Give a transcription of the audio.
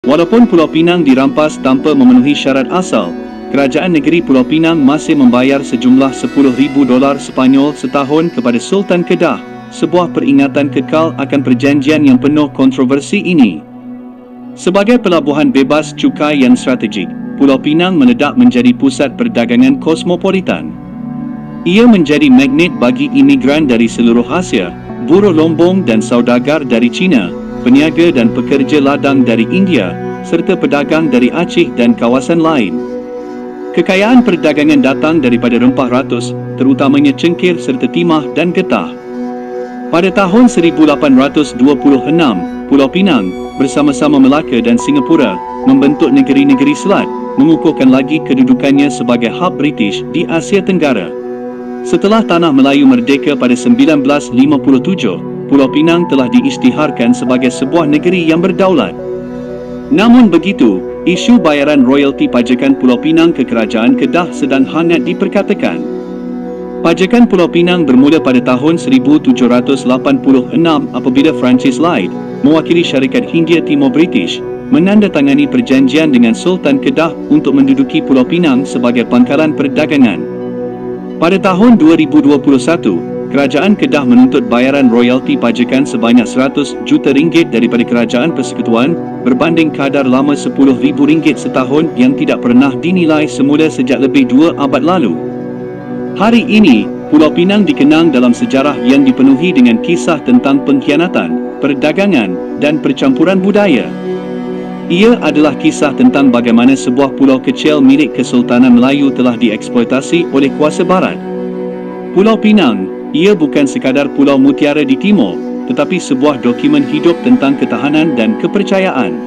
Walaupun Pulau Pinang dirampas tanpa memenuhi syarat asal, Kerajaan Negeri Pulau Pinang masih membayar sejumlah $10,000 Sepanyol setahun kepada Sultan Kedah, sebuah peringatan kekal akan perjanjian yang penuh kontroversi ini. Sebagai pelabuhan bebas cukai yang strategik, Pulau Pinang meledak menjadi pusat perdagangan kosmopolitan. Ia menjadi magnet bagi imigran dari seluruh Asia, buruh lombong dan saudagar dari China, peniaga dan pekerja ladang dari India, serta pedagang dari Aceh dan kawasan lain. Kekayaan perdagangan datang daripada rempah ratus, terutamanya cengkir serta timah dan getah. Pada tahun 1826, Pulau Pinang bersama-sama Melaka dan Singapura membentuk negeri-negeri Selat, mengukuhkan lagi kedudukannya sebagai hub British di Asia Tenggara. Setelah tanah Melayu merdeka pada 1957, Pulau Pinang telah diisytiharkan sebagai sebuah negeri yang berdaulat. Namun begitu, isu bayaran royalti pajakan Pulau Pinang ke Kerajaan Kedah sedang hangat diperkatakan. Pajakan Pulau Pinang bermula pada tahun 1786 apabila Francis Lloyd, mewakili syarikat Hindia Timur British, menandatangani perjanjian dengan Sultan Kedah untuk menduduki Pulau Pinang sebagai pangkalan perdagangan. Pada tahun 2021, Kerajaan Kedah menuntut bayaran royalti pajakan sebanyak RM100 juta daripada Kerajaan Persekutuan, berbanding kadar lama RM10,000 setahun yang tidak pernah dinilai semula sejak lebih 2 abad lalu. Hari ini, Pulau Pinang dikenang dalam sejarah yang dipenuhi dengan kisah tentang pengkhianatan, perdagangan, dan percampuran budaya. Ia adalah kisah tentang bagaimana sebuah pulau kecil milik Kesultanan Melayu telah dieksploitasi oleh kuasa barat. Pulau Pinang, ia bukan sekadar pulau mutiara di timur, tetapi sebuah dokumen hidup tentang ketahanan dan kepercayaan.